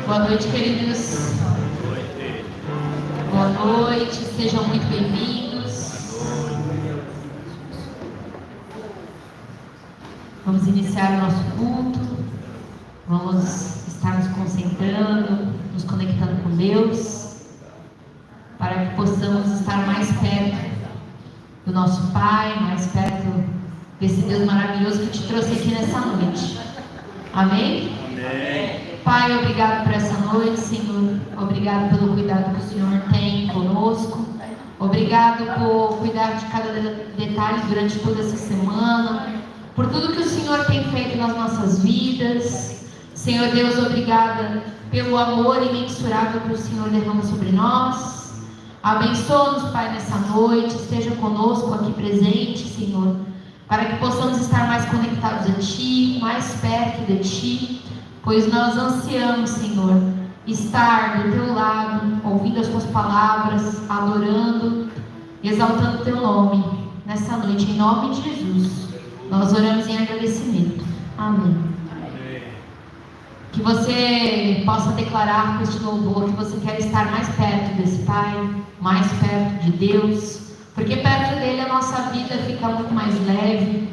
Boa noite, queridos. Boa noite, sejam muito bem-vindos. Vamos iniciar o nosso culto. Vamos estar nos concentrando, nos conectando com Deus, para que possamos estar mais perto do nosso Pai, mais perto desse Deus maravilhoso que te trouxe aqui nessa noite. Amém? Amém. Pai, obrigado por essa noite, Senhor. Obrigado pelo cuidado que o Senhor tem conosco. Obrigado por cuidar de cada detalhe durante toda essa semana, por tudo que o Senhor tem feito nas nossas vidas. Senhor Deus, obrigada pelo amor imensurável que o Senhor derrama sobre nós. Abençoa-nos, Pai, nessa noite. Esteja conosco aqui presente, Senhor, para que possamos estar mais conectados a Ti, mais perto de Ti, pois nós ansiamos, Senhor, estar do Teu lado, ouvindo as Tuas palavras, adorando, exaltando o Teu nome nessa noite, em nome de Jesus. Nós oramos em agradecimento. Amém. Que você possa declarar com este louvor que você quer estar mais perto desse Pai, mais perto de Deus, porque perto dele a nossa vida fica muito mais leve,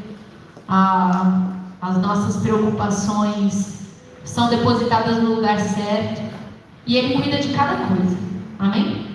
as nossas preocupações são depositadas no lugar certo e ele cuida de cada coisa. Amém?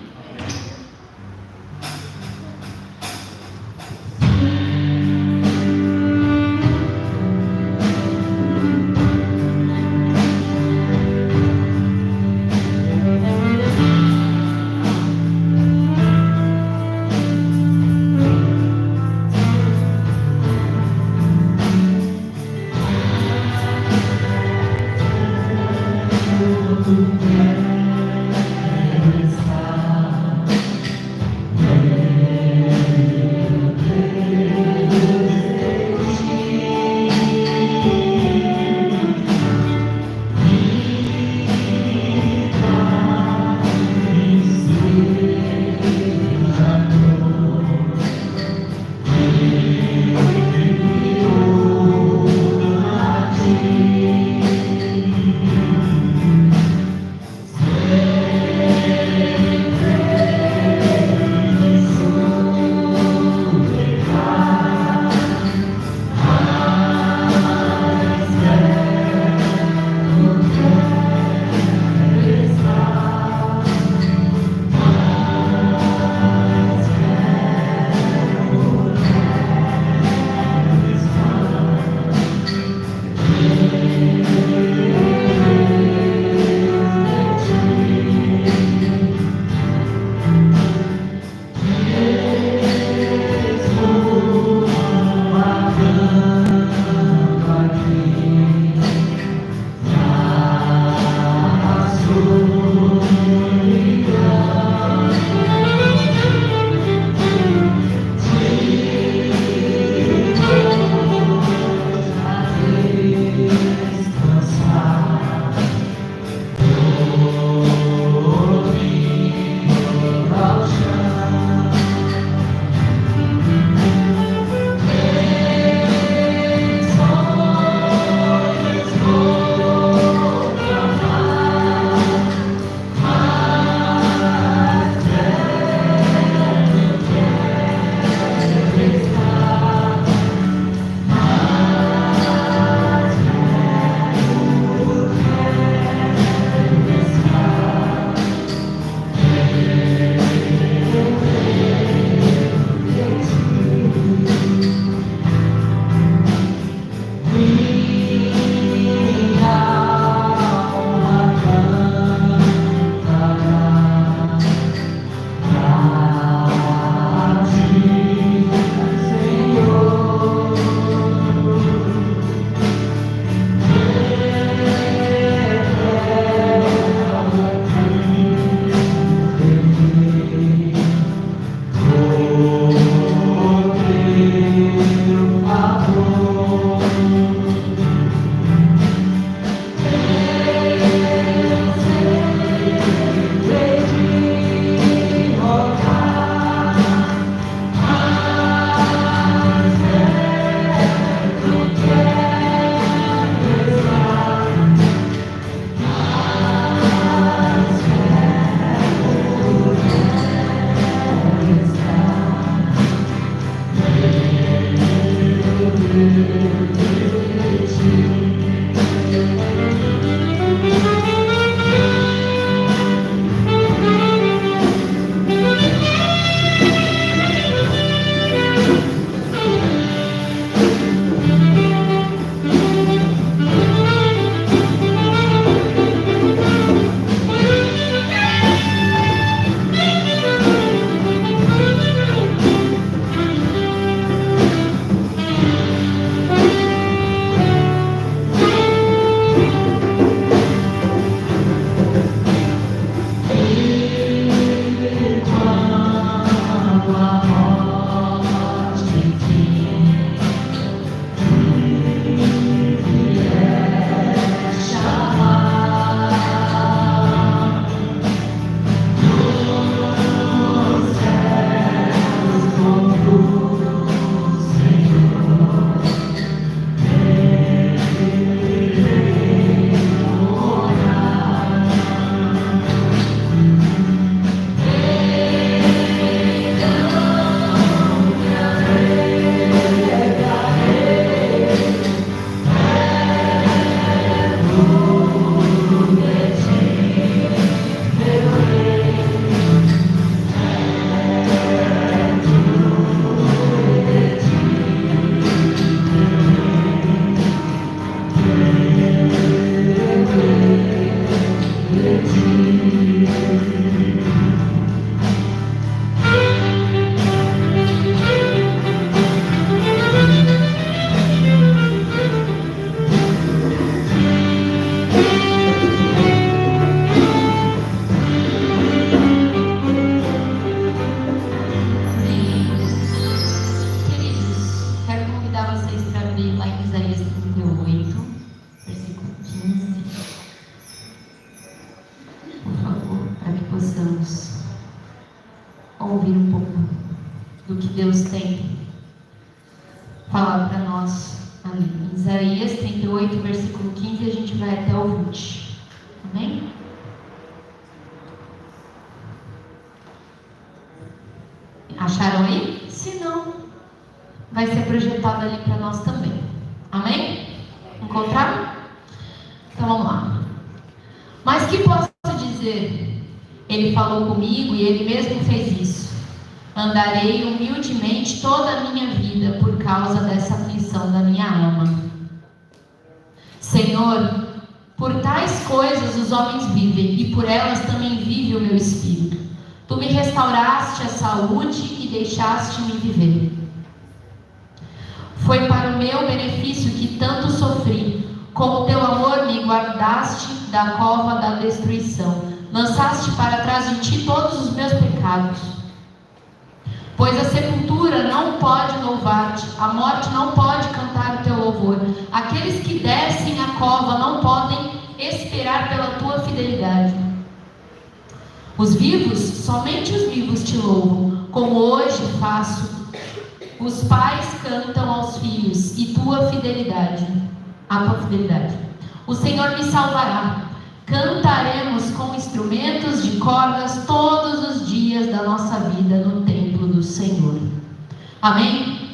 Deus tem falado para nós ali. Em Isaías 38, versículo 15, a gente vai até o 20. Amém? Acharam aí? Se não, vai ser projetado ali para nós também. Amém? Encontraram? Então vamos lá. Mas que posso dizer? Ele falou comigo e ele mesmo fez isso. Andarei humildemente toda a minha vida por causa dessa aflição da minha alma. Senhor, por tais coisas os homens vivem, e por elas também vive o meu espírito. Tu me restauraste a saúde e deixaste-me viver. Foi para o meu benefício que tanto sofri. Com o teu amor me guardaste da cova da destruição. Lançaste para trás de ti todos os meus pecados. Pois a sepultura não pode louvar-te, a morte não pode cantar o teu louvor. Aqueles que descem a cova não podem esperar pela tua fidelidade. Os vivos, somente os vivos te louvam, como hoje faço. Os pais cantam aos filhos, e a tua fidelidade. O Senhor me salvará. Cantaremos com instrumentos de cordas todos os dias da nossa vida no templo do Senhor. Amém?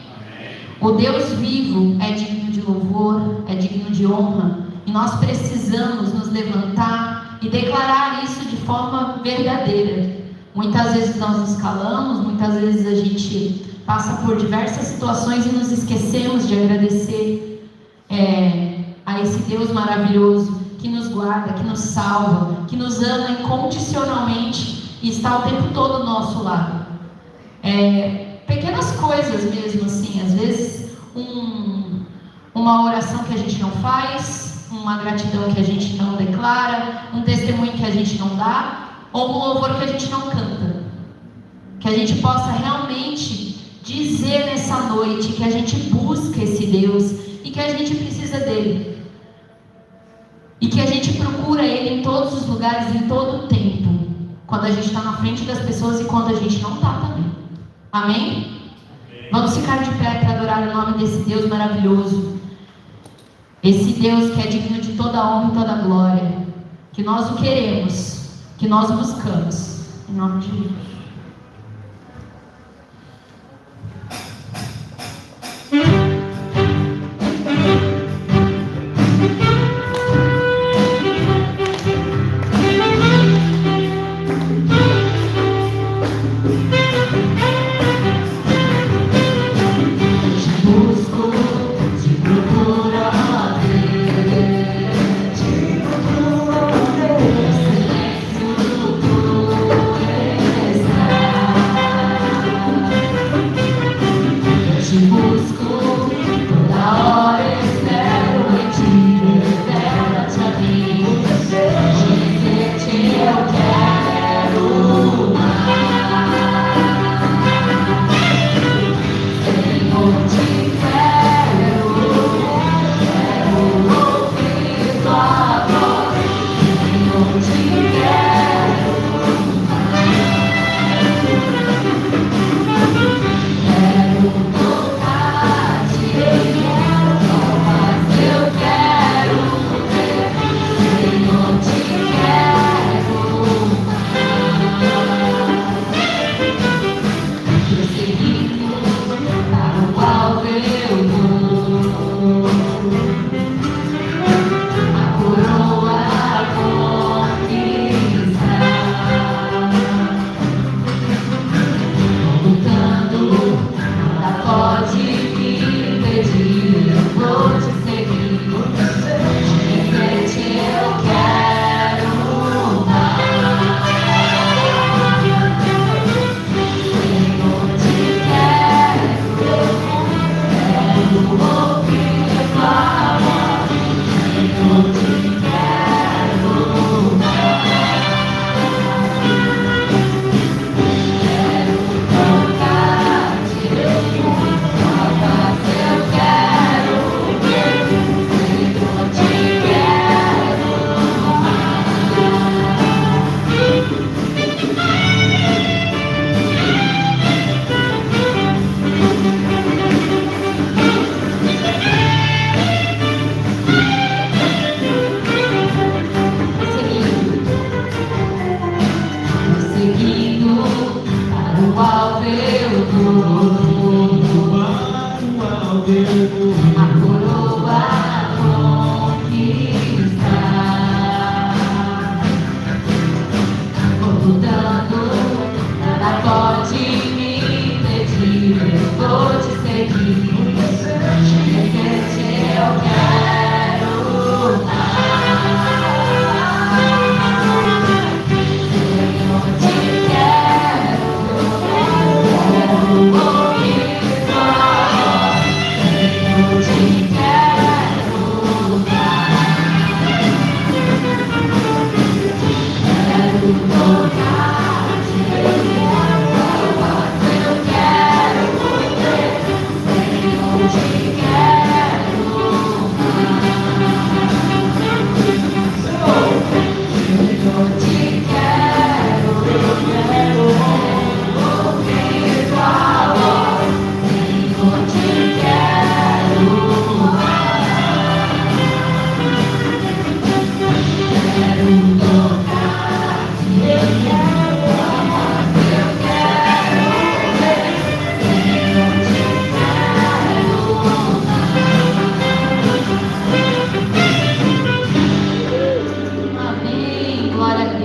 O Deus vivo é digno de louvor, é digno de honra, e nós precisamos nos levantar e declarar isso de forma verdadeira. Muitas vezes nós nos calamos, muitas vezes a gente passa por diversas situações e nos esquecemos de agradecer a esse Deus maravilhoso que nos guarda, que nos salva, que nos ama incondicionalmente e está o tempo todo do nosso lado. Pequenas coisas mesmo assim, às vezes uma oração que a gente não faz, uma gratidão que a gente não declara, um testemunho que a gente não dá, ou um louvor que a gente não canta. Que a gente possa realmente dizer nessa noite que a gente busca esse Deus e que a gente precisa dele. E que a gente procura ele em todos os lugares, em todo o tempo. Quando a gente está na frente das pessoas e quando a gente não está também. Amém? Vamos ficar de pé para adorar o nome desse Deus maravilhoso. Esse Deus que é digno de toda a honra e toda a glória. Que nós o queremos, que nós o buscamos. Em nome de Jesus. Yes.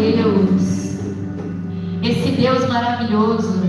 Deus. Esse Deus maravilhoso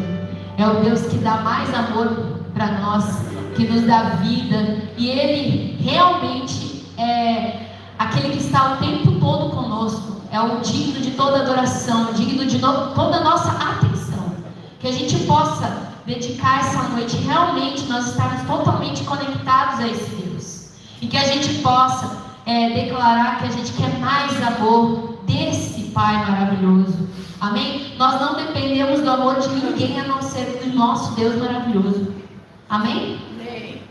é o Deus que dá mais amor para nós, que nos dá vida, e Ele realmente é aquele que está o tempo todo conosco, é o digno de toda adoração, digno de toda a nossa atenção. Que a gente possa dedicar essa noite, realmente nós estarmos totalmente conectados a esse Deus, e que a gente possa declarar que a gente quer mais amor desse Pai maravilhoso. Amém? Nós não dependemos do amor de ninguém a não ser do nosso Deus maravilhoso. Amém? Amém.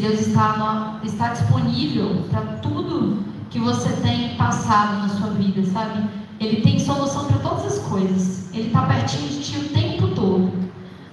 Deus está disponível para tudo que você tem passado na sua vida, sabe? Ele tem solução para todas as coisas. Ele está pertinho de ti o tempo todo.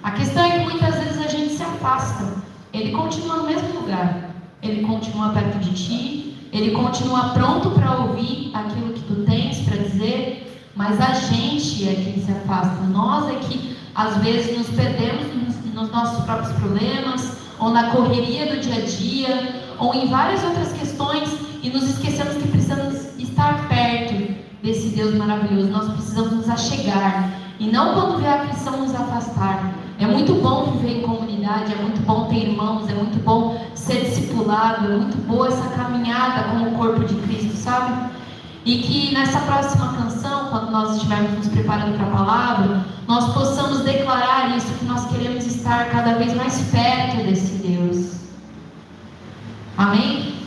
A questão é que muitas vezes a gente se afasta. Ele continua no mesmo lugar. Ele continua perto de ti. Ele continua pronto para ouvir aquilo que tu tens para dizer. Mas a gente é quem se afasta. Nós é que às vezes nos perdemos nos nossos próprios problemas, ou na correria do dia a dia, ou em várias outras questões, e nos esquecemos que precisamos estar perto desse Deus maravilhoso. Nós precisamos nos achegar, e não quando vier a aflição nos afastar. É muito bom viver em comunidade, é muito bom ter irmãos, é muito bom ser discipulado, é muito boa essa caminhada com o corpo de Cristo, sabe? E que nessa próxima canção, quando nós estivermos nos preparando para a palavra, nós possamos declarar isso, que nós queremos estar cada vez mais perto desse Deus. Amém?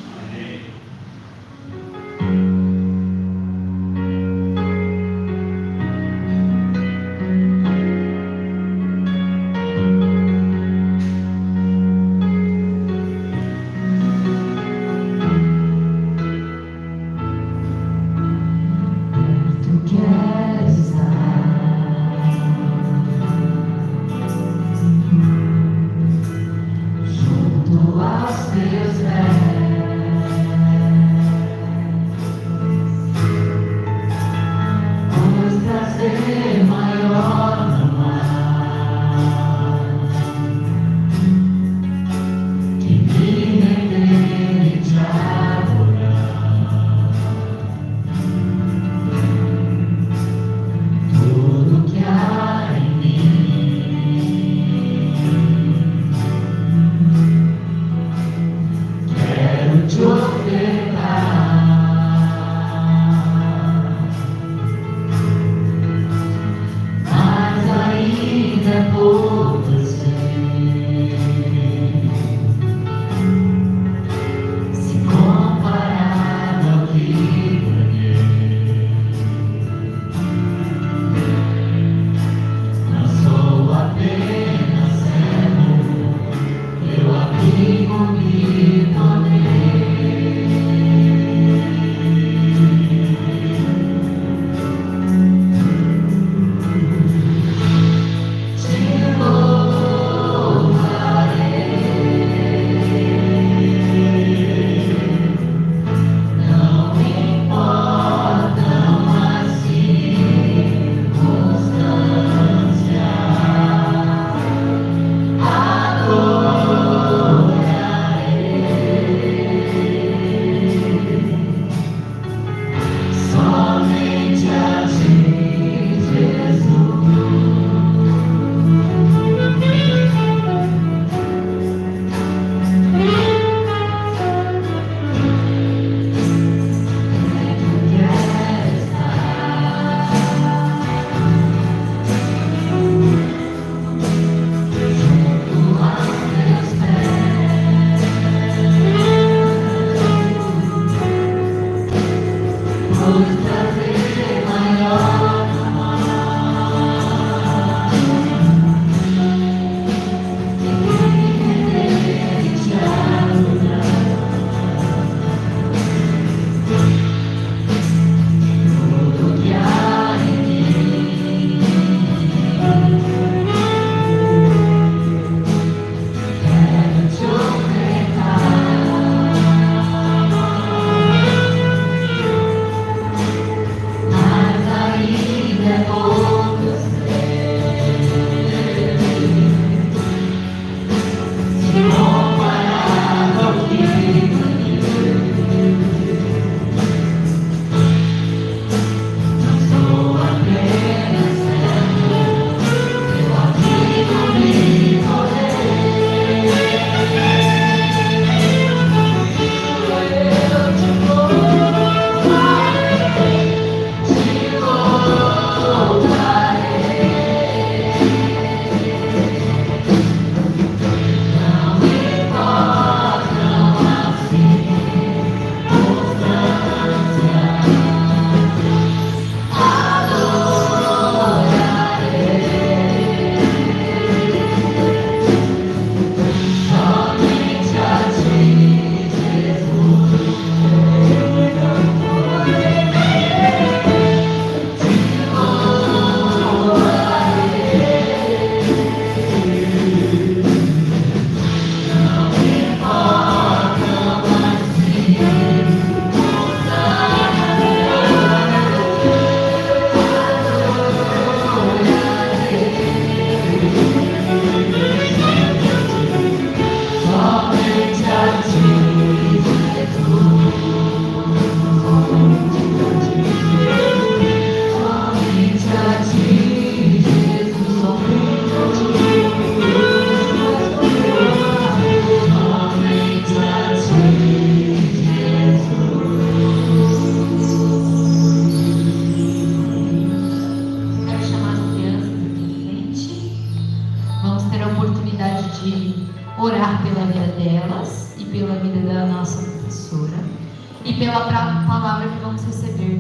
e pela palavra que vamos receber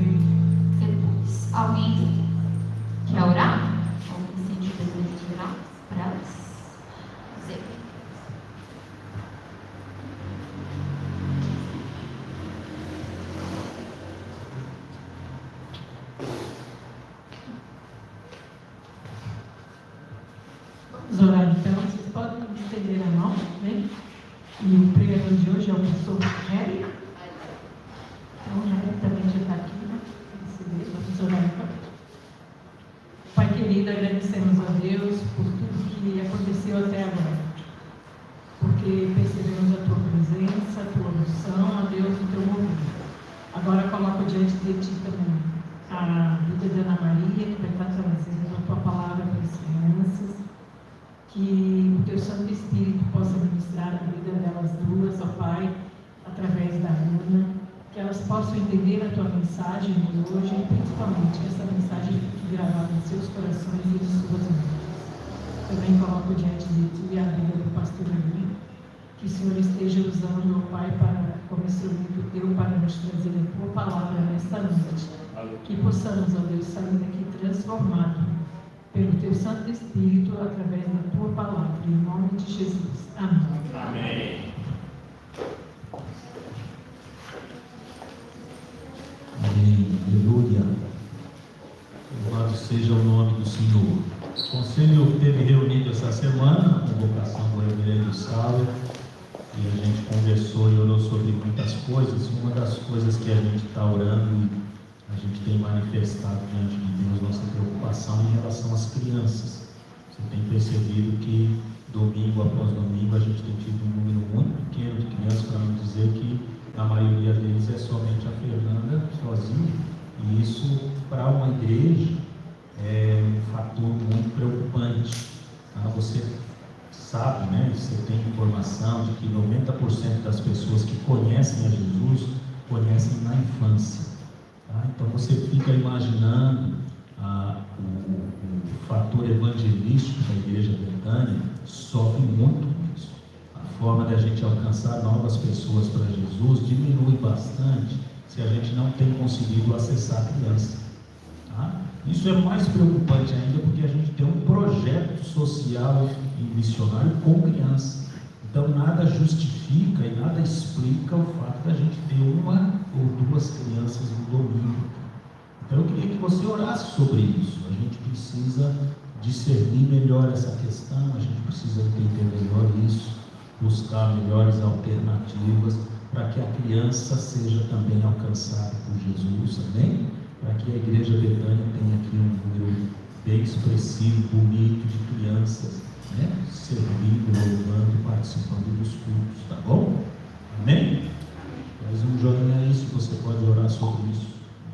depois. Alguém quer orar? Alguém sente o desejo de orar para elas? Dizer. Vamos orar então. Vocês podem estender a mão, né? E o pregador de hoje é o pastor Harry. Então, o Harry também já está aqui, né? Vamos orar então. Pai querido, agradecemos a Deus por tudo que aconteceu até agora, porque percebemos a tua presença, a tua unção, a Deus, o teu mover. Agora coloco diante de ti também a vida de Ana Maria, que vai estar trazendo a tua palavra para as crianças, que o teu Santo Espírito possa ministrar a vida delas duas, ó Pai, através da Ana, que elas possam entender a tua mensagem de hoje e principalmente que essa mensagem fique gravada em seus corações e em suas mãos. Também coloco diante de ti a vida do pastor Eli, que o Senhor esteja usando, ó Pai, como instrumento teu para nos trazer a tua palavra nesta noite. Que possamos, ó Deus, sair daqui transformados pelo teu Santo Espírito através da tua palavra, em nome de Jesus. Amém. Amém. Amém. Aleluia. Louvado seja o nome do Senhor. O conselho teve reunido essa semana, a convocação do reverendo Sauer, e a gente conversou e orou sobre muitas coisas. Uma das coisas que a gente está orando e a gente tem manifestado diante de Deus nossa preocupação em relação às crianças. Você tem percebido que domingo após domingo a gente tem tido um número muito pequeno de crianças, para não dizer que a maioria deles é somente a Fernanda sozinha, e isso para uma igreja é um fator muito preocupante. Você sabe, né? Você tem informação de que 90% das pessoas que conhecem a Jesus conhecem na infância. Então você fica imaginando o fator evangelístico da Igreja Betânia sofre muito com isso. A forma da gente alcançar novas pessoas para Jesus diminui bastante se a gente não tem conseguido acessar a criança. Isso é mais preocupante ainda porque a gente tem um projeto social e missionário com criança. Então nada justifica e nada explica o fato da gente ter uma ou duas crianças no domingo. Então eu queria que você orasse sobre isso. A gente precisa discernir melhor essa questão, a gente precisa entender melhor isso, buscar melhores alternativas para que a criança seja também alcançada por Jesus, amém? Para que a Igreja Betânia tenha aqui um número bem expressivo, bonito de crianças, né? Servindo, louvando, participando dos cultos, tá bom? Amém? Faz um joinha aí se você pode orar sobre isso.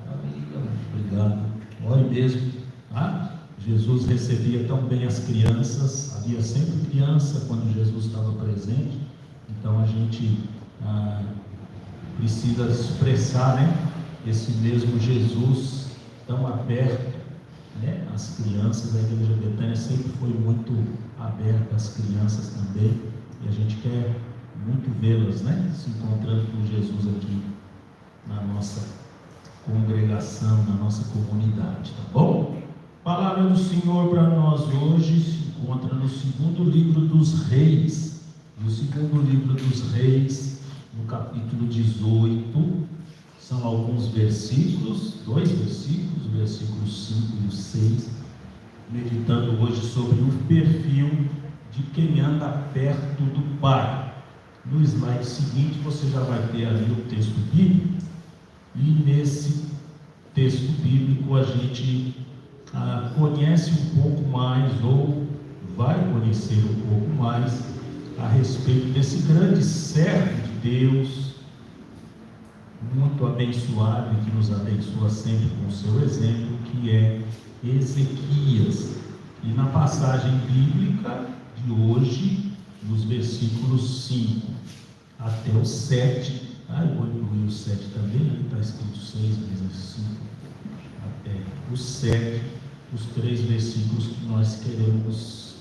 Maravilha, obrigado. Ore mesmo, tá? Jesus recebia tão bem as crianças, havia sempre criança quando Jesus estava presente, então a gente precisa expressar, né? Esse mesmo Jesus tão aberto, né? As crianças. A Igreja Betânia sempre foi muito aberta às crianças também, e a gente quer muito vê-las, né? Se encontrando com Jesus aqui na nossa congregação, na nossa comunidade, tá bom? A palavra do Senhor para nós hoje se encontra no segundo livro dos Reis. No segundo livro dos Reis, no capítulo 18, são alguns versículos, 2 versículos, o versículo 5 e o 6, meditando hoje sobre o perfil de quem anda perto do Pai. No slide seguinte você já vai ter ali o texto bíblico, e nesse texto bíblico a gente conhece um pouco mais, ou vai conhecer um pouco mais a respeito desse grande servo de Deus, muito abençoado e que nos abençoa sempre com o seu exemplo, que é Ezequias. E na passagem bíblica de hoje, nos versículos 5 até o 7, eu vou incluir o 7 também, ali está escrito 6, mas é 5 até o 7, os 3 versículos que nós queremos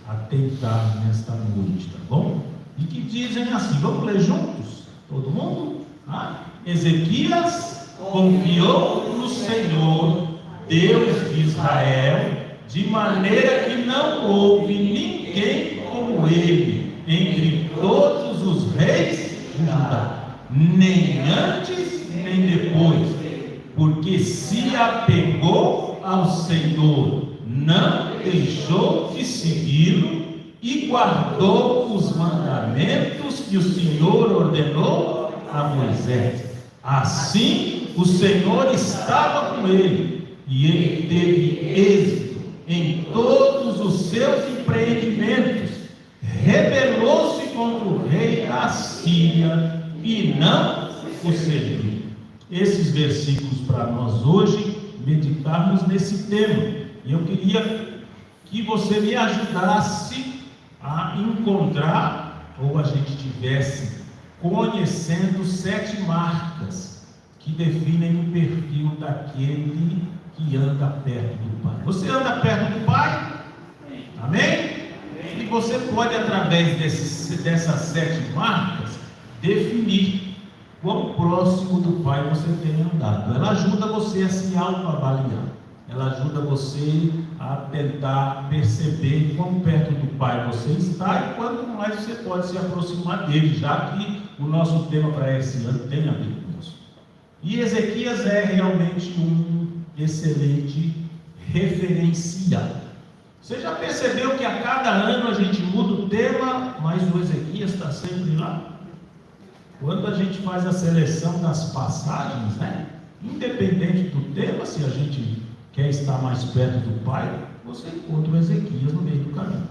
atentar nesta noite, tá bom? E que dizem assim, vamos ler juntos? Todo mundo? Ezequias confiou no Senhor, Deus de Israel, de maneira que não houve ninguém como ele entre todos os reis de Judá, nem antes nem depois, porque se apegou ao Senhor, não deixou de segui-lo e guardou os mandamentos que o Senhor ordenou a Moisés. Assim o Senhor estava com ele e ele teve êxito em todos os seus empreendimentos. Rebelou-se contra o rei da Síria e não o serviu. Esses versículos para nós hoje meditarmos nesse tema. E eu queria que você me ajudasse a encontrar, ou a gente tivesse conhecendo 7 marcas que definem o perfil daquele que anda perto do Pai. Você anda perto do Pai? Amém? E você pode, através dessas 7 marcas, definir quão próximo do Pai você tem andado. Ela ajuda você a se autoavaliar. Ela ajuda você a tentar perceber quão perto do Pai você está e quanto mais você pode se aproximar dele, já que o nosso tema para esse ano tem a ver com isso. E Ezequias é realmente um excelente referencial. Você já percebeu que a cada ano a gente muda o tema, mas o Ezequias está sempre lá? Quando a gente faz a seleção das passagens, independente do tema, se a gente quer estar mais perto do Pai, você encontra o Ezequias no meio do caminho.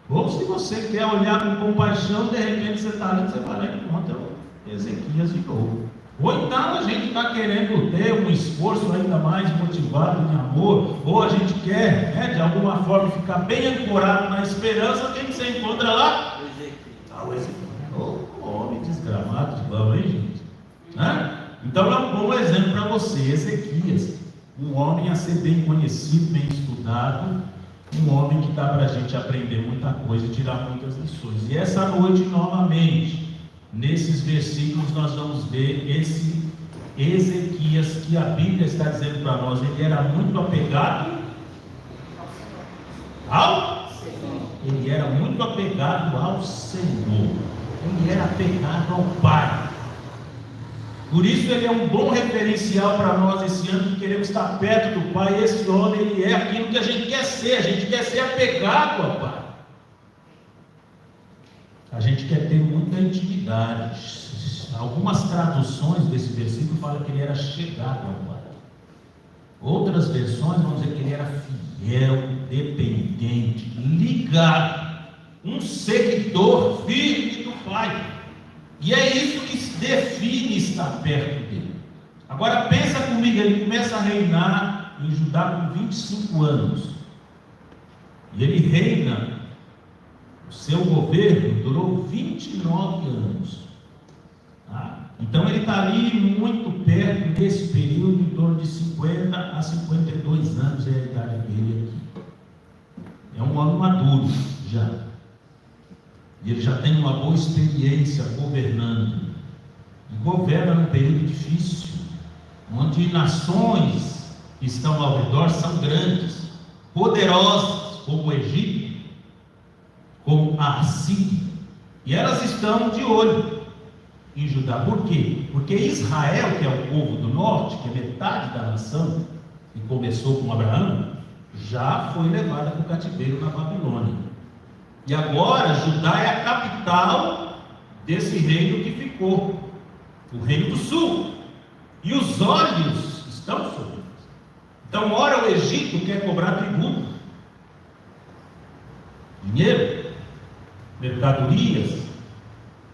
Ou se você quer olhar com compaixão, de repente você está ali, você vai lá e encontra o Ezequias de novo. Ou então a gente está querendo ter um esforço ainda mais motivado em amor, ou a gente quer, de alguma forma, ficar bem ancorado na esperança. Quem que você encontra lá? O Ezequias. Homem desgramado de bom, hein, gente? Então é um bom exemplo para você, Ezequias. Um homem a ser bem conhecido, bem estudado, um homem que dá para a gente aprender muita coisa e tirar muitas lições. E essa noite, novamente, nesses versículos, nós vamos ver esse Ezequias que a Bíblia está dizendo para nós. Ele era muito apegado ao Senhor. Ele era muito apegado ao Senhor. Ele era apegado ao Pai. Por isso ele é um bom referencial para nós esse ano, que queremos estar perto do Pai. Esse homem, ele é aquilo que a gente quer ser. A gente quer ser apegado ao Pai. A gente quer ter muita intimidade. Algumas traduções desse versículo falam que ele era chegado ao Pai. Outras versões vão dizer que ele era fiel, dependente, ligado, um seguidor firme do Pai. E é isso que define estar perto dele. Agora pensa comigo, ele começa a reinar em Judá com 25 anos. E ele reina, o seu governo durou 29 anos. Então ele está ali muito perto desse período, em torno de 50 a 52 anos é a idade dele aqui. É um homem maduro já. E ele já tem uma boa experiência governando. E governa num período difícil, onde nações que estão ao redor são grandes, poderosas, como o Egito, como a Assíria. E elas estão de olho em Judá. Por quê? Porque Israel, que é o povo do norte, que é metade da nação, que começou com Abraão, já foi levada para o cativeiro na Babilônia. E agora Judá é a capital desse reino que ficou, o reino do sul. E os olhos estão sobre eles. Então, ora o Egito quer cobrar tributo, dinheiro, mercadorias,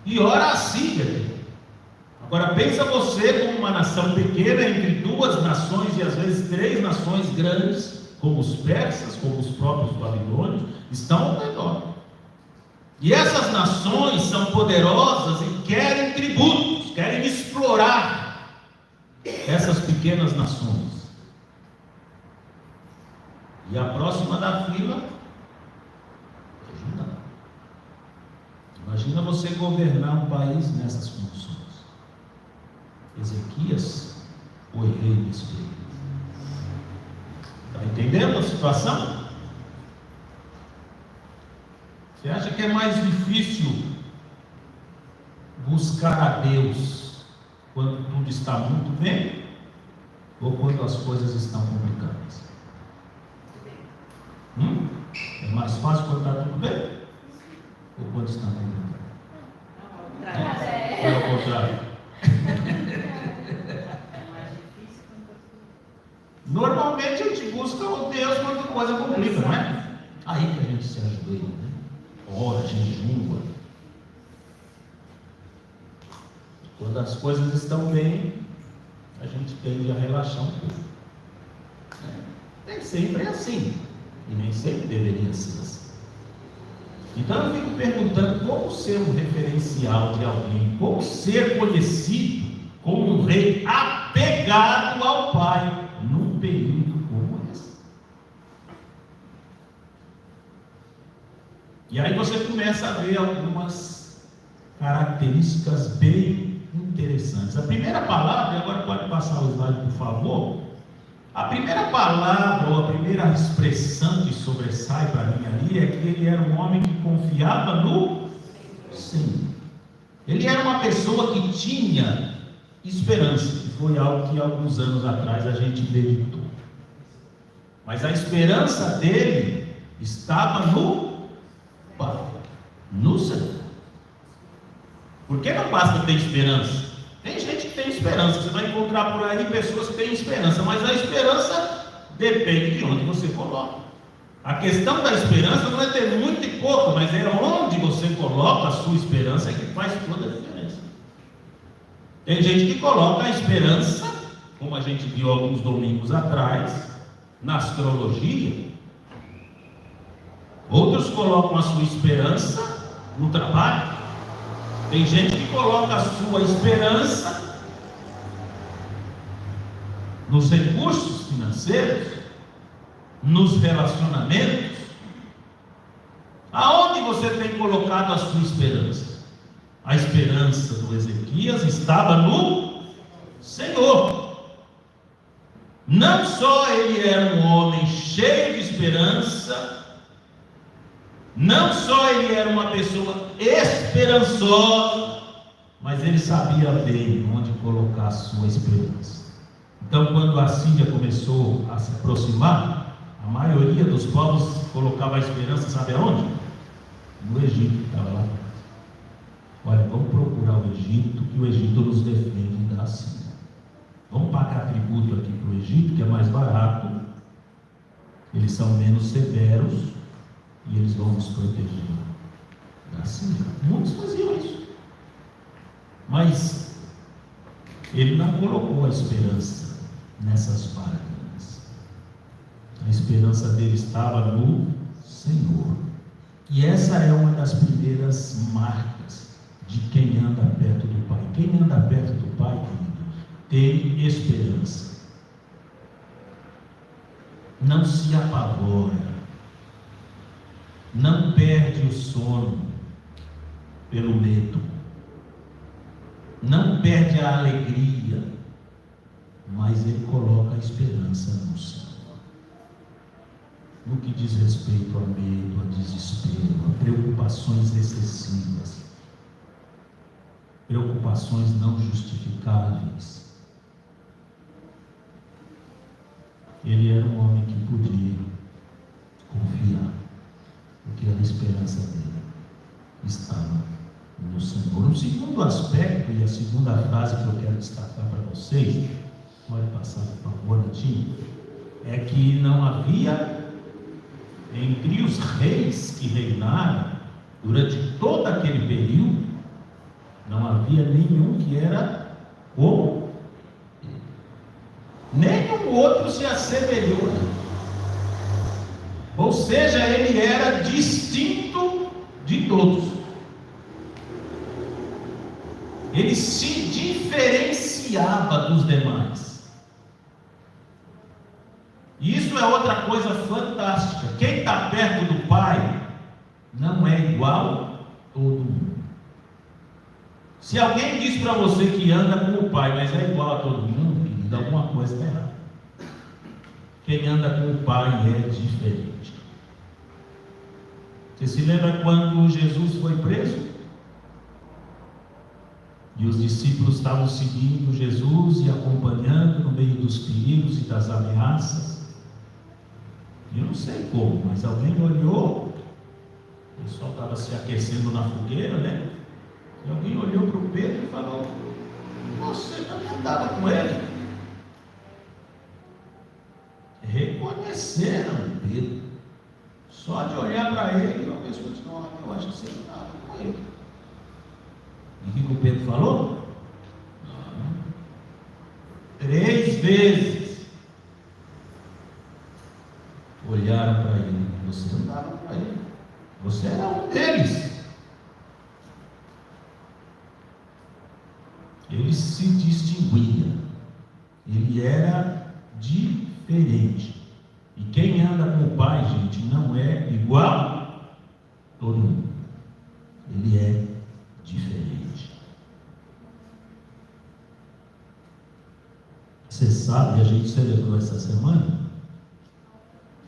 e ora a Síria. Agora pensa você como uma nação pequena entre duas nações e às vezes 3 nações grandes, como os persas, como os próprios babilônios, estão ao redor. E essas nações são poderosas e querem tributos, querem explorar essas pequenas nações. E a próxima da fila é Judá. Imagina você governar um país nessas condições. Ezequias foi rei nesse período. Está entendendo a situação? Você acha que é mais difícil buscar a Deus quando tudo está muito bem ou quando as coisas estão complicadas? É mais fácil quando está tudo bem ou quando está complicado? É o contrário. Normalmente a gente busca o Deus quando a coisa complica, não é? Aí que a gente se ajoelha, né? Ora, jejua. Quando as coisas estão bem, a gente tende a relaxar um pouco. Nem sempre é assim. E nem sempre deveria ser assim. Então eu fico perguntando como ser um referencial de alguém, como ser conhecido como um rei apegado ao Pai num período como esse. E aí você começa a ver algumas características bem interessantes. A primeira palavra, agora pode passar o slide por favor. A primeira palavra ou a primeira expressão que sobressai para mim ali é que ele era um homem que confiava no Senhor. Ele era uma pessoa que tinha esperança, que foi algo que alguns anos atrás a gente meditou. Mas a esperança dele estava no Pai, no Senhor. Por que não basta ter esperança? Tem gente que tem esperança, você vai encontrar por aí pessoas que têm esperança, mas a esperança depende de onde você coloca. A questão da esperança não é ter muito e pouco, mas é onde você coloca a sua esperança que faz toda a diferença. Tem gente que coloca a esperança, como a gente viu alguns domingos atrás, na astrologia. Outros colocam a sua esperança no trabalho. Tem gente que coloca a sua esperança nos recursos financeiros, nos relacionamentos. Aonde você tem colocado a sua esperança? A esperança do Ezequias estava no Senhor. Não só ele era um homem cheio de esperança, não só ele era uma pessoa esperançosa, mas ele sabia bem onde colocar a sua esperança. Então, quando a Síria começou a se aproximar, a maioria dos povos colocava a esperança, sabe aonde? No Egito, que estava lá. Olha, vamos procurar o Egito, que o Egito nos defende da Síria. Vamos pagar tributo aqui para o Egito, que é mais barato, eles são menos severos, e eles vão nos proteger da Síria. Muitos faziam isso. Mas ele não colocou a esperança nessas barganhas. A esperança dele estava no Senhor. E essa é uma das primeiras marcas de quem anda perto do Pai. Quem anda perto do Pai, querido, tem esperança. Não se apavora. Não perde o sono pelo medo, não perde a alegria, mas ele coloca a esperança no Senhor. No que diz respeito a medo, a desespero, a preocupações excessivas, preocupações não justificáveis, ele era um homem que podia confiar, porque a esperança dele estava no Senhor. O segundo aspecto e a segunda frase que eu quero destacar para vocês, pode passar por favor, Natinho, é que não havia entre os reis que reinaram durante todo aquele período, não havia nenhum que era como ele. Nenhum outro se assemelhou. Ou seja, ele era distinto de todos. Ele se diferenciava dos demais. E isso é outra coisa fantástica. Quem está perto do Pai não é igual a todo mundo. Se alguém diz para você que anda com o Pai, mas é igual a todo mundo, querido, alguma coisa está errada. Quem anda com o Pai é diferente. Você se lembra quando Jesus foi preso? E os discípulos estavam seguindo Jesus e acompanhando no meio dos perigos e das ameaças. Eu não sei como, mas alguém olhou. O pessoal estava se aquecendo na fogueira, né? E alguém olhou para o Pedro e falou: você também andava com ele. Reconheceram Pedro. Só de olhar para ele, uma pessoa disse: não, eu acho que você andava com ele. E o que o Pedro falou? 3 vezes olharam para ele: você andava com ele, você era um deles. Ele se distinguia, ele era diferente. E quem anda com o Pai, gente, não é igual a todo mundo, ele é diferente. Você sabe, a gente celebrou essa semana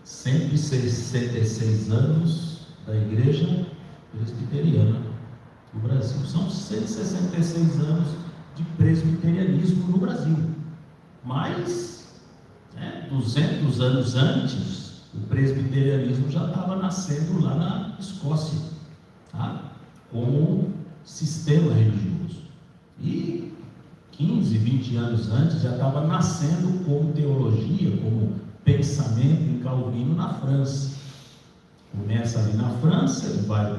166 anos da Igreja Presbiteriana do Brasil. São 166 anos de presbiterianismo no Brasil. Mas 200 anos antes, o presbiterianismo já estava nascendo lá na Escócia, tá? Como sistema religioso. E 15, 20 anos antes já estava nascendo como teologia, como pensamento em Calvino na França. Começa ali na França, ele vai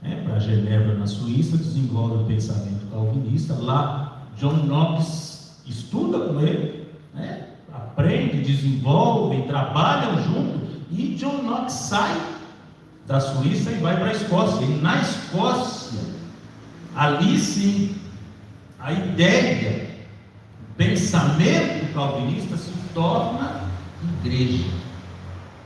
para Genebra, na Suíça, desenvolve o pensamento calvinista. Lá, John Knox estuda com ele, aprende, desenvolve, trabalham junto. E John Knox sai da Suíça e vai para a Escócia. E na Escócia, ali sim, a ideia, o pensamento calvinista se torna igreja,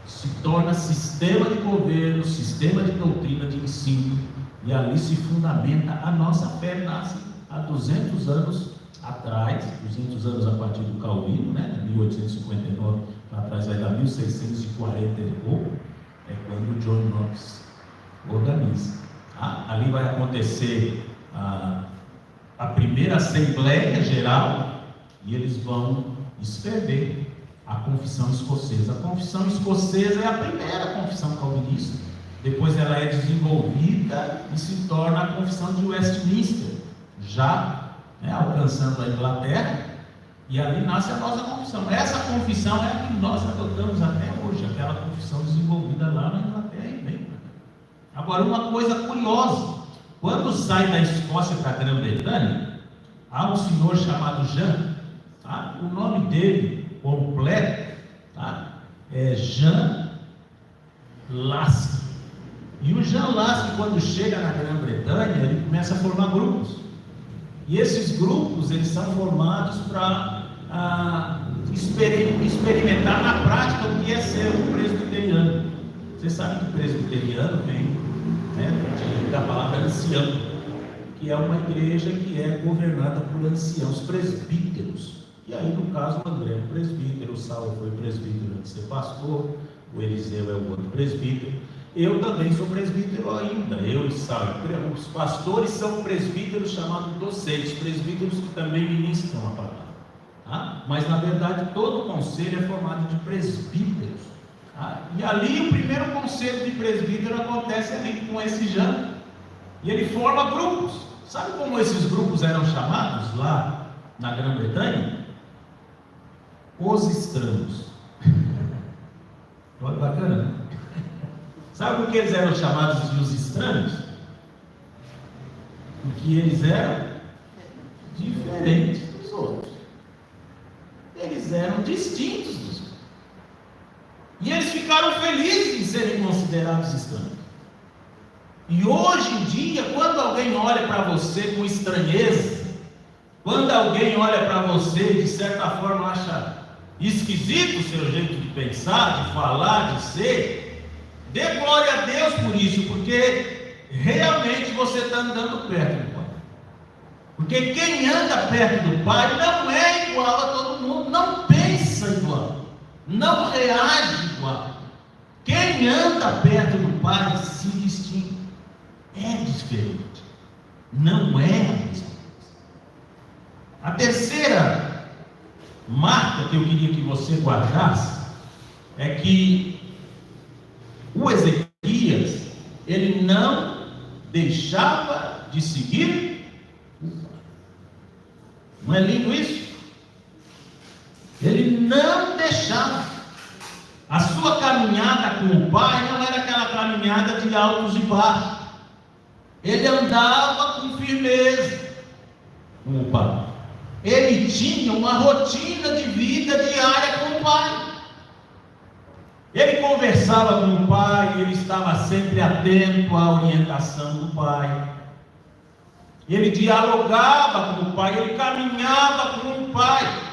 se torna sistema de governo, sistema de doutrina, de ensino, e ali se fundamenta a nossa fé. Nasce há 200 anos atrás, 200 anos a partir do Calvino, de 1859 para trás, vai dar 1640 e pouco, é quando o John Knox organiza. Ali vai acontecer a primeira Assembleia Geral, e eles vão escrever a Confissão Escocesa. A Confissão Escocesa é a primeira confissão calvinista. Depois ela é desenvolvida e se torna a Confissão de Westminster, já alcançando a Inglaterra, e ali nasce a nossa confissão. Essa confissão é a que nós adotamos até hoje, aquela confissão desenvolvida lá na Inglaterra e bem. Agora, uma coisa curiosa: quando sai da Escócia para a Grã-Bretanha, há um senhor chamado Jean, o nome dele completo é Jean Lasky. E o Jean Lasky, quando chega na Grã-Bretanha, ele começa a formar grupos. E esses grupos, eles são formados para experimentar na prática o que é ser um presbiteriano. Você sabe que presbiteriano vem da palavra ancião, que é uma igreja que é governada por anciãos, presbíteros. E aí, no caso, o André é um presbítero, o Saulo foi presbítero antes de ser pastor, o Eliseu é o outro presbítero. Eu também sou presbítero ainda, eu e Saulo. Os pastores são presbíteros chamados docentes, presbíteros que também ministram a palavra. Mas, na verdade, todo o conselho é formado de presbíteros. E ali, o primeiro conselho de presbítero acontece ali com esse Jean. E ele forma grupos. Sabe como esses grupos eram chamados lá na Grã-Bretanha? Os estranhos. Olha, bacana, né? Sabe por que eles eram chamados de os estranhos? Porque eles eram diferentes dos outros. Eles eram distintos dos outros. E eles ficaram felizes em serem considerados estranhos. E hoje em dia, quando alguém olha para você com estranheza, quando alguém olha para você e de certa forma acha esquisito o seu jeito de pensar, de falar, de ser, dê glória a Deus por isso, porque realmente você está andando perto do Pai. Porque quem anda perto do Pai não é igual a todo mundo, não pensa igual, não reage igual. Quem anda perto do Pai se distingue, é diferente, não é a mesma coisa. A terceira marca que eu queria que você guardasse é que o Ezequias, ele não deixava de seguir o Pai. Não é lindo isso? Ele não deixava. A sua caminhada com o Pai não era aquela caminhada de altos e baixos. Ele andava com firmeza com o Pai. Ele tinha uma rotina de vida diária com o Pai. Ele conversava com o Pai, ele estava sempre atento à orientação do Pai. Ele dialogava com o Pai, ele caminhava com o Pai.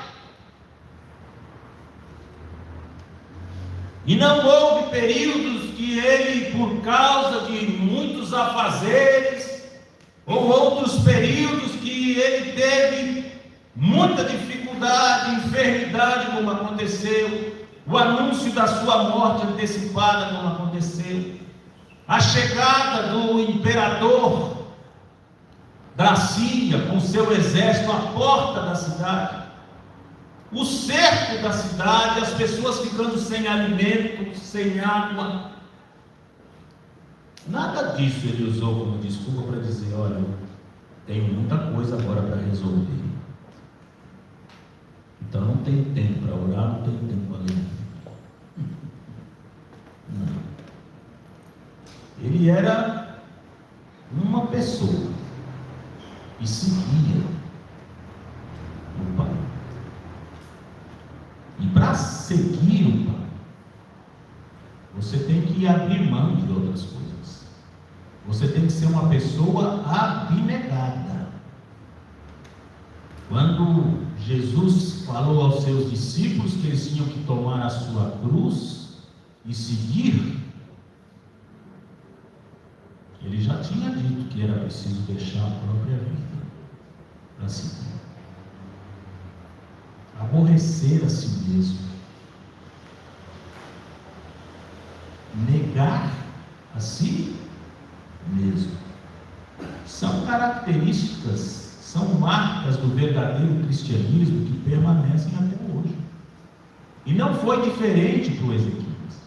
E não houve períodos que ele, por causa de muitos afazeres, ou outros períodos que ele teve muita dificuldade, enfermidade, como aconteceu, o anúncio da sua morte antecipada, como aconteceu, a chegada do imperador da Síria com seu exército à porta da cidade, o cerco da cidade, as pessoas ficando sem alimento, sem água. Nada disso ele usou como desculpa para dizer: olha, eu tenho muita coisa agora para resolver, então não tenho tempo para orar, não tenho tempo para ler. Não. Ele era uma pessoa e seguia o Pai. E para seguir o Pai, você tem que abrir mão de outras coisas. Você tem que ser uma pessoa abnegada. Quando Jesus falou aos seus discípulos que eles tinham que tomar a sua cruz e seguir, ele já tinha dito que era preciso deixar a própria vida para seguir. Aborrecer a si mesmo, negar a si mesmo, são características, são marcas do verdadeiro cristianismo que permanecem até hoje. E não foi diferente para o Ezequias,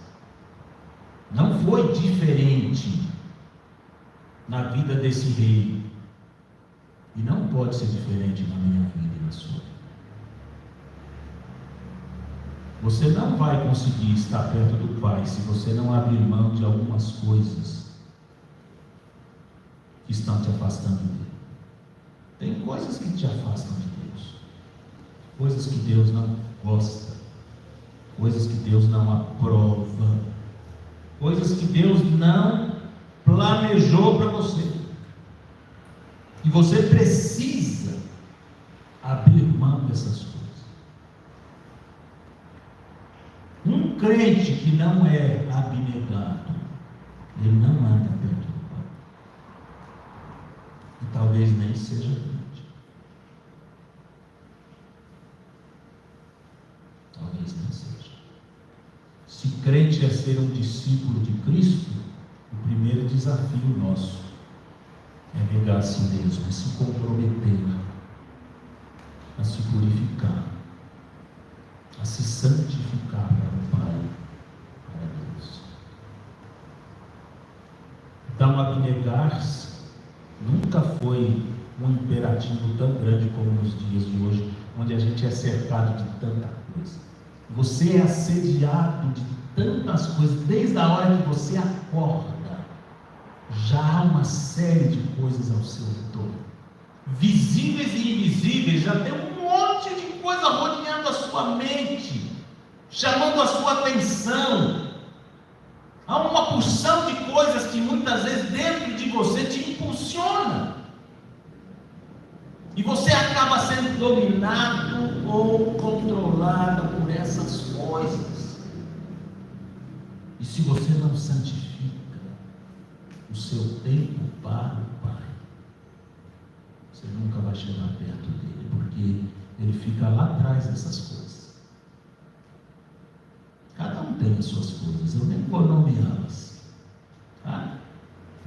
não foi diferente na vida desse rei, e não pode ser diferente na minha vida e na sua vida. Você não vai conseguir estar perto do Pai se você não abrir mão de algumas coisas que estão te afastando dele. Tem coisas que te afastam de Deus, coisas que Deus não gosta, coisas que Deus não aprova, coisas que Deus não planejou para você. E você precisa abrir mão dessas coisas. Um crente que não é abnegado, ele não anda perto do Pai. E talvez nem seja crente. Talvez não seja. Se crente é ser um discípulo de Cristo, o primeiro desafio nosso é negar a si mesmo, é se comprometer a se purificar, a se santificar para o Pai, para Deus. Então, abnegar-se nunca foi um imperativo tão grande como nos dias de hoje, onde a gente é cercado de tanta coisa. Você é assediado de tantas coisas, desde a hora que você acorda, já há uma série de coisas ao seu redor, visíveis e invisíveis. Já tem um monte de coisa rodeando a sua mente, chamando a sua atenção. Há uma porção de coisas que muitas vezes dentro de você te impulsiona, e você acaba sendo dominado ou controlado por essas coisas. E se você não santifica o seu tempo para o Pai, você nunca vai chegar perto dele, porque ele fica lá atrás dessas coisas. Cada um tem as suas coisas, eu nem vou nomeá-las, tá?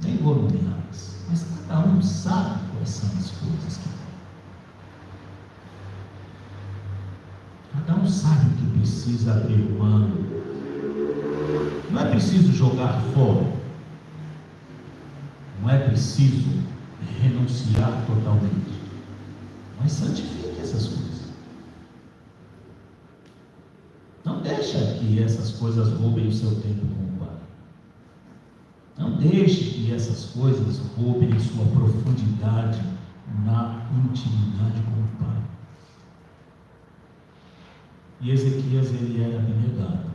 Nem vou nomeá-las, mas cada um sabe quais são as coisas que tem. Cada um sabe o que precisa abrir mão. Não é preciso jogar fora, não é preciso renunciar totalmente, mas santifique essas coisas. Não deixa que essas coisas roubem o seu tempo com o Pai. Não deixe que essas coisas roubem sua profundidade na intimidade com o Pai. E Ezequias, ele era abnegado.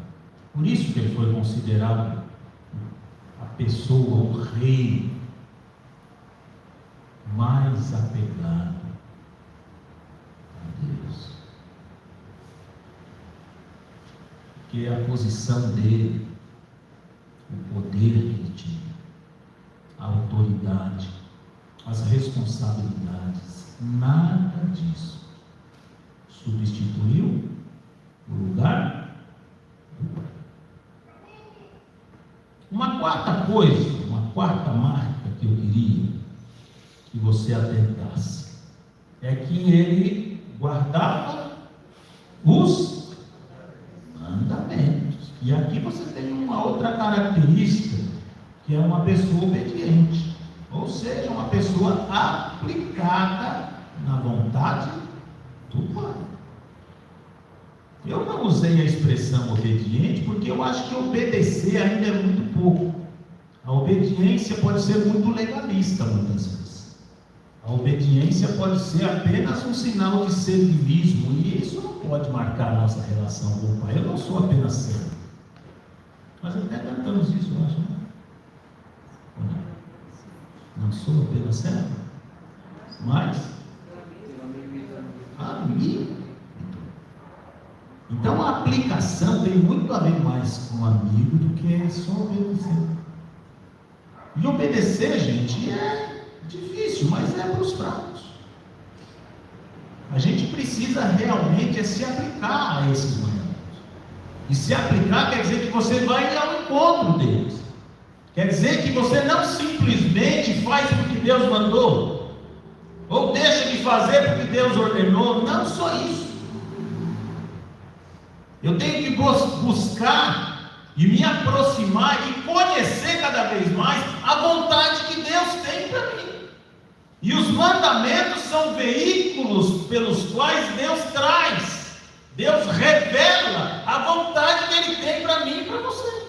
Por isso que ele foi considerado a pessoa, o rei mais apegado a Deus. Porque a posição dele, o poder que ele tinha, a autoridade, as responsabilidades, nada disso substituiu o lugar do Pai. Uma quarta coisa, uma quarta marca que eu queria que você atentasse é que ele guardava os mandamentos. E aqui você tem uma outra característica, que é uma pessoa obediente, ou seja, uma pessoa aplicada na vontade do Pai. Eu não usei a expressão obediente porque eu acho que obedecer ainda é muito pouco. A obediência pode ser muito legalista muitas vezes. A obediência pode ser apenas um sinal de servilismo, e isso não pode marcar a nossa relação com o Pai. Eu não sou apenas servo. Nós até cantamos isso, eu acho, não sou apenas servo, mas amigo. Então a aplicação tem muito a ver mais com amigo do que só obedecer. E obedecer, gente, é difícil, mas é para os fracos. A gente precisa realmente se aplicar a esses mandamentos. E se aplicar quer dizer que você vai ao encontro deles. Quer dizer que você não simplesmente faz o que Deus mandou, ou deixa de fazer porque Deus ordenou. Não só isso. Eu tenho que buscar e me aproximar e conhecer cada vez mais a vontade que Deus tem para mim. E os mandamentos são veículos pelos quais Deus traz, Deus revela a vontade que Ele tem para mim e para você.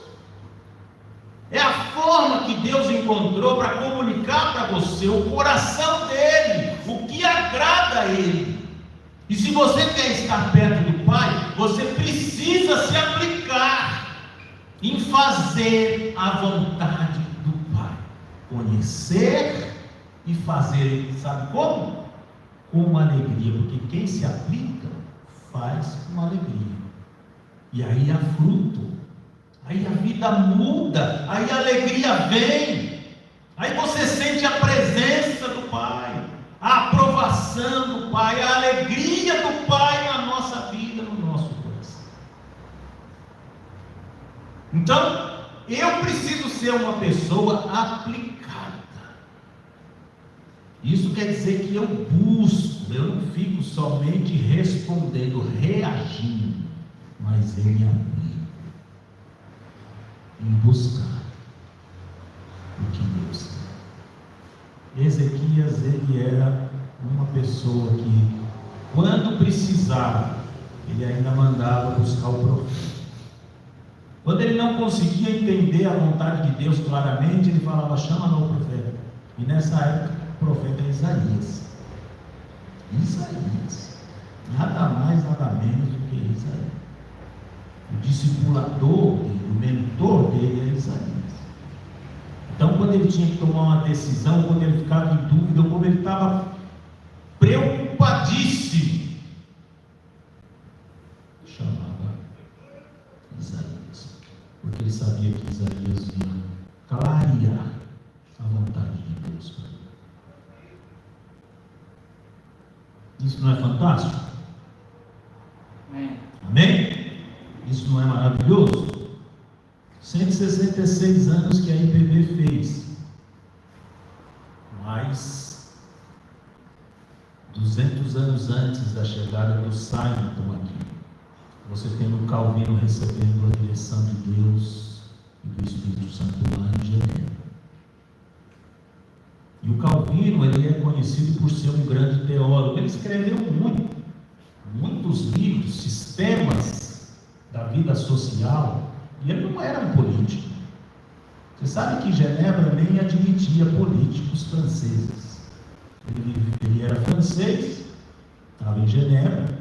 É a forma que Deus encontrou para comunicar para você o coração dEle, o que agrada a Ele. E se você quer estar perto do Pai, você precisa se aplicar em fazer a vontade do Pai. Conhecer e fazer, sabe como? Com alegria, porque quem se aplica, faz com alegria. E aí há fruto, aí a vida muda, aí a alegria vem, aí você sente a presença do Pai, a aprovação do Pai, a alegria do Pai na nossa vida, no nosso coração. Então, eu preciso ser uma pessoa aplicada. Isso quer dizer que eu busco, eu não fico somente respondendo, reagindo, mas eu me aplico em buscar o que Deus quer. Ezequias, ele era uma pessoa que, quando precisava, ele ainda mandava buscar o profeta. Quando ele não conseguia entender a vontade de Deus claramente, ele falava: chama lá o profeta. E nessa época, o profeta é Isaías. Isaías, nada mais, nada menos do que Isaías. O discipulador dele, o mentor dele é Isaías. Então, quando ele tinha que tomar uma decisão, quando ele ficava em dúvida, ou quando ele estava preocupadíssimo, chamava Isaías, porque ele sabia que Isaías ia clarear a vontade de Deus para ele. Isso não é fantástico? Amém? Isso não é maravilhoso? 166 anos que a IPB fez, mas 200 anos antes da chegada do Simon aqui, você tem o Calvino recebendo a direção de Deus e do Espírito Santo lá em Genebra. E o Calvino, ele é conhecido por ser um grande teólogo. Ele escreveu muitos livros, sistemas da vida social, e ele não era um político. Você sabe que Genebra nem admitia políticos franceses. Ele era francês, estava em Genebra,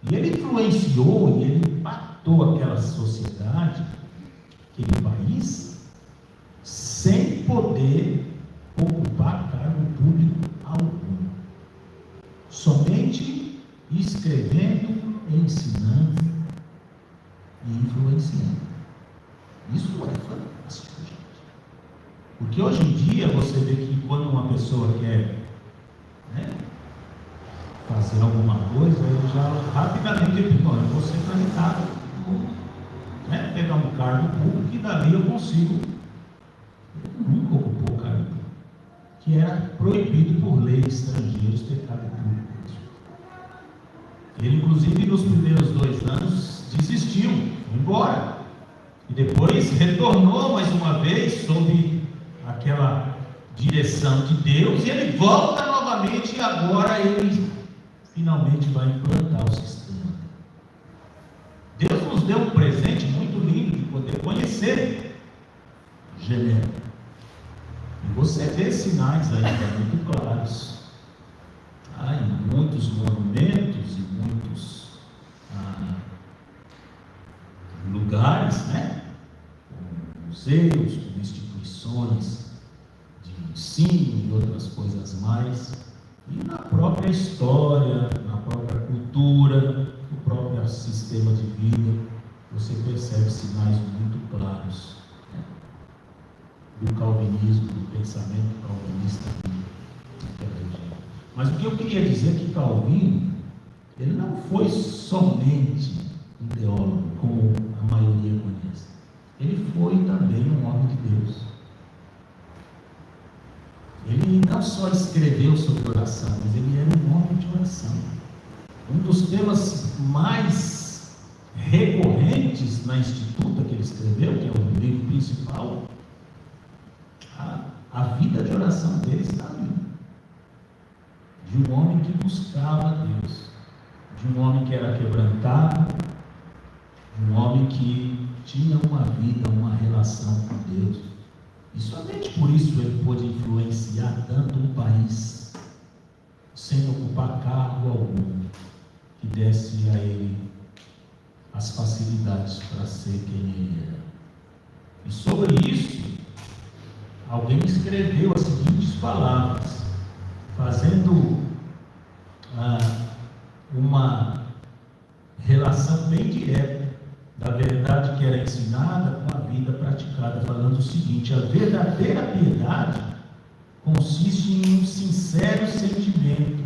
e ele influenciou e ele impactou aquela sociedade, aquele país, sem poder ocupar cargo público algum. Somente escrevendo, ensinando e influenciando. Isso é fantástico, gente. Porque hoje em dia você vê que quando uma pessoa quer, fazer alguma coisa, ele já rapidamente diz: olha, eu vou ser candidato, pegar um cargo público e dali eu consigo. Ele nunca ocupou o cargo público, que era proibido por lei estrangeiros ter cargo público. Ele, inclusive, nos primeiros 2 anos desistiu, foi embora, e depois retornou mais uma vez sob aquela direção de Deus, e ele volta novamente, e agora ele finalmente vai implantar o sistema. Deus nos deu um presente muito lindo de poder conhecer Genebra, e você vê sinais ainda muito claros. Em muitos monumentos e muitos lugares, como museus, como instituições de ensino e outras coisas mais, e na própria história, na própria cultura, no próprio sistema de vida, você percebe sinais muito claros do calvinismo, do pensamento calvinista naquela região. Mas o que eu queria dizer é que Calvino, ele não foi somente um teólogo, como a maioria conhece. Ele foi também um homem de Deus. Ele não só escreveu sobre oração, mas ele era um homem de oração. Um dos temas mais recorrentes na Instituta que ele escreveu, que é o livro principal, a vida de oração dele está ali. De um homem que buscava Deus, de um homem que era quebrantado, de um homem que tinha uma vida, uma relação com Deus. E somente por isso ele pôde influenciar tanto um país, sem ocupar cargo algum, que desse a ele as facilidades para ser quem ele era. E sobre isso, alguém escreveu as seguintes palavras, fazendo uma relação bem direta da verdade que era ensinada com a vida praticada, falando o seguinte: a verdadeira piedade consiste em um sincero sentimento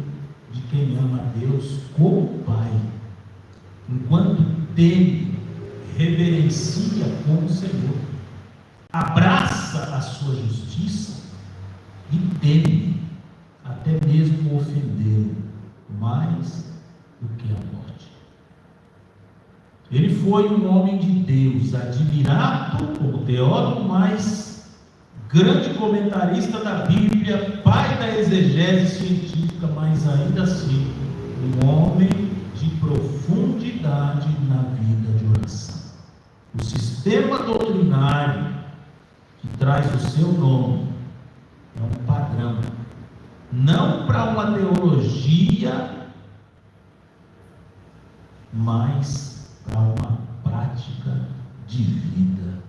de quem ama a Deus como Pai, enquanto teme, reverencia como Senhor, abraça a sua justiça e teme até mesmo ofendê-lo mais do que a morte. Ele foi um homem de Deus, admirado como teólogo, mas grande comentarista da Bíblia, pai da exegese científica, mas ainda assim um homem de profundidade na vida de oração. O sistema doutrinário que traz o seu nome é um padrão, não para uma teologia, mas para uma prática de vida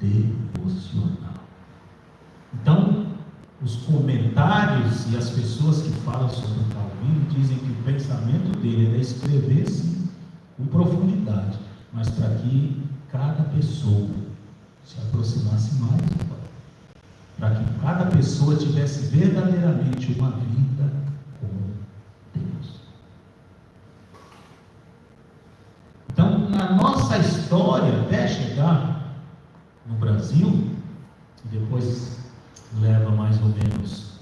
devocional. Então, os comentários e as pessoas que falam sobre Calvino dizem que o pensamento dele era escrever sim, com profundidade, mas para que cada pessoa se aproximasse mais do Pai, para que cada pessoa tivesse verdadeiramente uma vida com Deus. na nossa história, até chegar no Brasil, e depois leva mais ou menos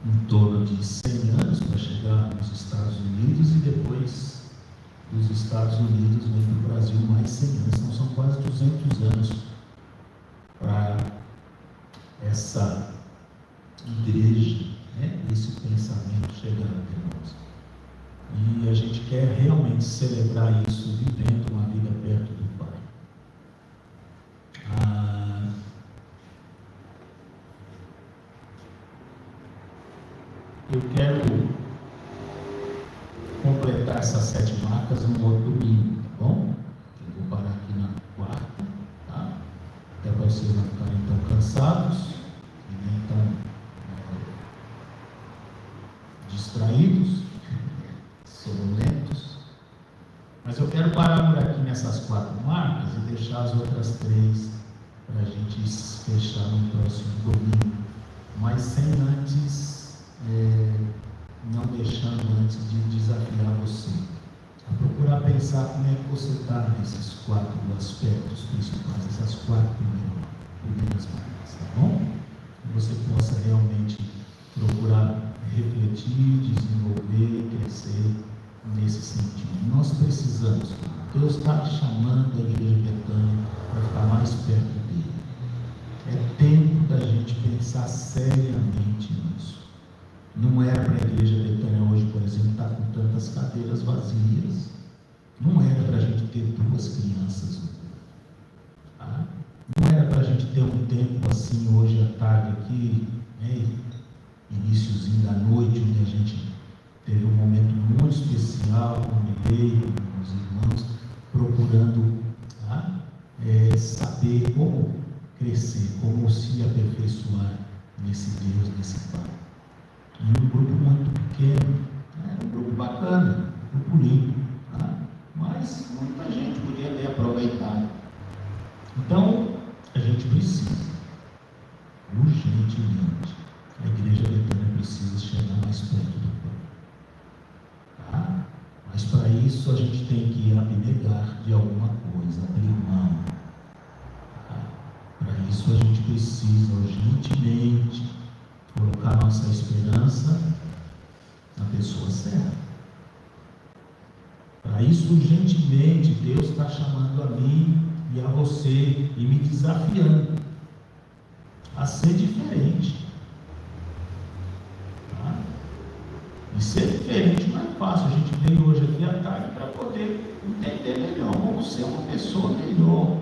em torno de 100 anos para chegar nos Estados Unidos, e depois dos Estados Unidos vem para o Brasil mais 100 anos, então são quase 200 anos para essa igreja, né, esse pensamento chegar até nós. E a gente quer realmente celebrar isso, vivendo uma vida perto do Pai. Eu quero completar essas 7 marcas no outro domingo, tá bom? Eu vou parar aqui na quarta, tá? Até para vocês não ficarem tão cansados e nem tão distraídos, sonolentos. Mas eu quero parar por aqui nessas 4 marcas e deixar as outras 3 para a gente fechar no próximo domingo, mas sem antes, não deixando antes de desafiar você a procurar pensar como é que você está nesses 4 aspectos principais, essas 4 primeiras marcas, tá bom? Que você possa realmente procurar refletir, desenvolver, crescer nesse sentido. Nós precisamos, Deus está chamando a Igreja Betânia para ficar mais perto dele. É tempo da gente pensar seriamente nisso. Não era para a Igreja Betânia hoje, por exemplo, estar com tantas cadeiras vazias. Não era para a gente ter 2 crianças. Tá? Não era para a gente ter um tempo assim hoje à tarde aqui, né? Iníciozinho da noite, onde a gente teve um momento muito especial com o Milei, com os irmãos, procurando, tá? Saber como crescer, como se aperfeiçoar nesse Deus, nesse Pai. E um grupo muito pequeno, um grupo bacana, um grupo lindo, tá? Mas muita gente podia ter aproveitado. Então, a gente precisa, urgentemente, a Igreja Betânia precisa chegar mais perto do Pai. Tá? Mas para isso a gente tem que abnegar de alguma coisa, abrir mão. Tá? Para isso a gente precisa urgentemente colocar nossa esperança na pessoa certa. Para isso, urgentemente, Deus está chamando a mim e a você e me desafiando a ser diferente. Tá? E ser diferente não é fácil. A gente veio hoje aqui à tarde para poder entender melhor como ser uma pessoa melhor.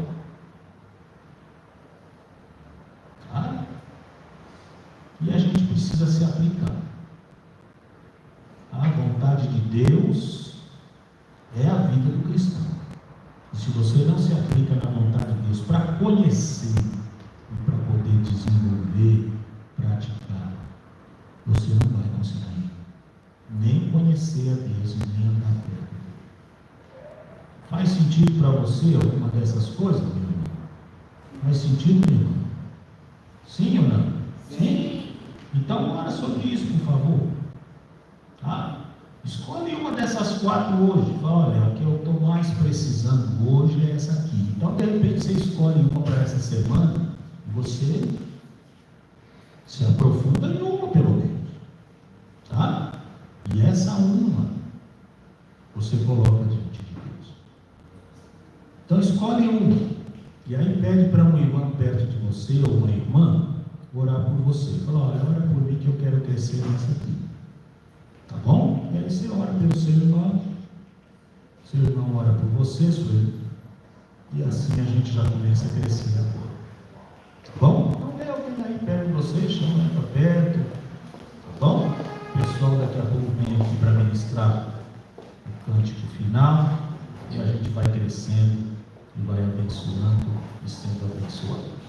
Tá? E a gente precisa se aplicar. A vontade de Deus é a vida do cristão. E se você não se aplica na vontade de Deus para conhecer e para poder desenvolver, praticar, você não vai conseguir nem conhecer a Deus e nem andar perto. Faz sentido para você alguma dessas coisas, meu irmão? Faz sentido, meu irmão? Sim ou não? Sim? Então, ora sobre isso, por favor. Tá? Escolhe uma dessas 4 hoje. Olha, a que eu estou mais precisando hoje é essa aqui. Então, de repente, você escolhe uma para essa semana e você se aprofunda em uma, pelo menos. Tá? E essa uma você coloca diante de Deus. Então, escolhe uma. E aí pede para um irmão perto de você ou uma irmã orar por você. Fala, olha, ora por mim que eu quero crescer nessa aqui. Tá bom? E aí você ora pelo seu irmão ora por você, sua irmã. E assim a gente já começa a crescer agora. Tá bom? Então tem alguém aí perto de você, chama ele para perto. Tá bom? O pessoal daqui a pouco vem aqui para ministrar o cântico final. E a gente vai crescendo e vai abençoando e sendo abençoado.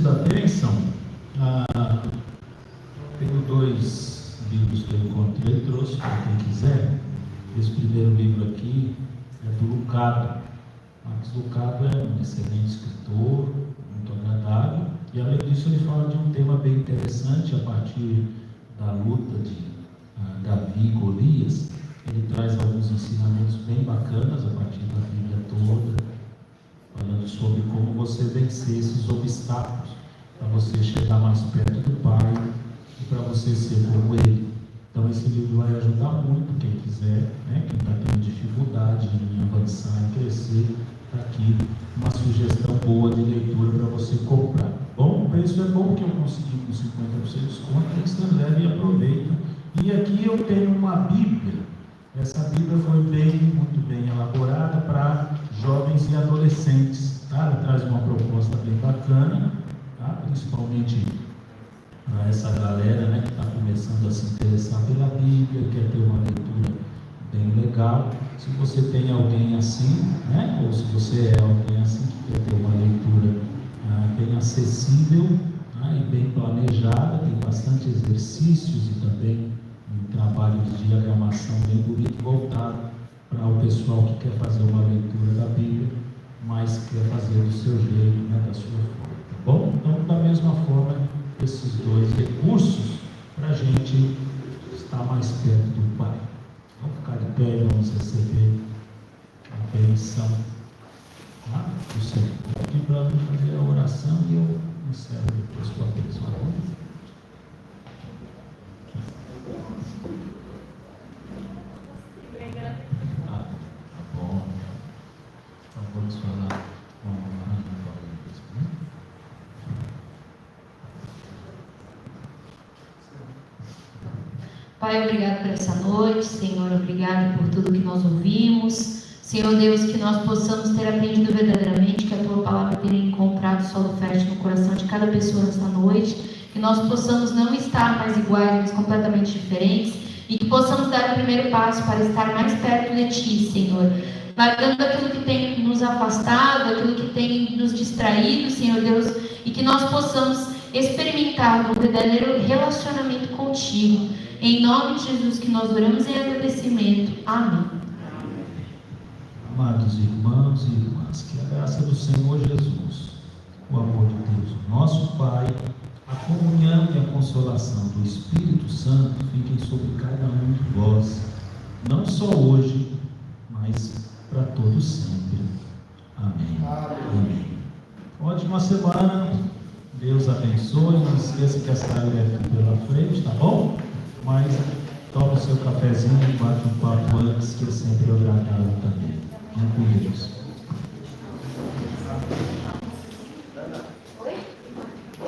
da bênção, tenho 2 livros que eu encontrei, trouxe para quem quiser. Esse primeiro livro aqui é do Lucado. Marcos Lucado é um excelente escritor, muito agradável, e além disso ele fala de um tema bem interessante a partir da luta de Davi e Golias. Ele traz alguns ensinamentos bem bacanas a partir da Bíblia toda, falando sobre como você vencer esses obstáculos, para você chegar mais perto do Pai e para você ser como Ele. Então esse livro vai ajudar muito quem quiser, né? Quem está tendo dificuldade em avançar, em crescer, está aqui uma sugestão boa de leitura para você comprar. Bom, o preço é bom, que eu consegui com 50% de desconto, então você leva e aproveita. E aqui eu tenho uma Bíblia. Essa Bíblia foi muito bem elaborada para jovens e adolescentes, tá? Ela traz uma proposta bem bacana, tá? Principalmente para essa galera, né, que está começando a se interessar pela Bíblia, quer ter uma leitura bem legal. Se você tem alguém assim, né, ou se você é alguém assim que quer ter uma leitura bem acessível, e bem planejada, tem bastante exercícios e também um trabalho de diagramação bem bonito, voltado para o pessoal que quer fazer uma leitura da Bíblia, mas quer fazer do seu jeito, né, da sua forma, tá bom? Então, da mesma forma, esses 2 recursos para a gente estar mais perto do Pai. Vamos ficar de pé e vamos receber a bênção do Senhor. Aqui para fazer a oração e eu encerro depois com a bênção. Tá bom. Então vamos falar com a Ana Paula. Pai, obrigado por essa noite. Senhor, obrigado por tudo que nós ouvimos. Senhor Deus, que nós possamos ter aprendido verdadeiramente, que a Tua palavra tenha encontrado solo fértil no coração de cada pessoa nesta noite, que nós possamos não estar mais iguais, mas completamente diferentes, e que possamos dar o primeiro passo para estar mais perto de Ti, Senhor, largando aquilo que tem nos afastado, aquilo que tem nos distraído, Senhor Deus, e que nós possamos experimentar um verdadeiro relacionamento contigo. Em nome de Jesus que nós oramos em agradecimento. Amém. Amados irmãos e irmãs, que a graça do Senhor Jesus, o amor de Deus, o nosso Pai, a comunhão e a consolação do Espírito Santo fiquem sobre cada um de vós, não só hoje, mas para todos sempre. Amém. Amém. Ótima semana. Deus abençoe. Não esqueça que a saída é aqui pela frente, tá bom? Mas toma o seu cafezinho e bate um papo antes, que é sempre agradável também. Com Deus.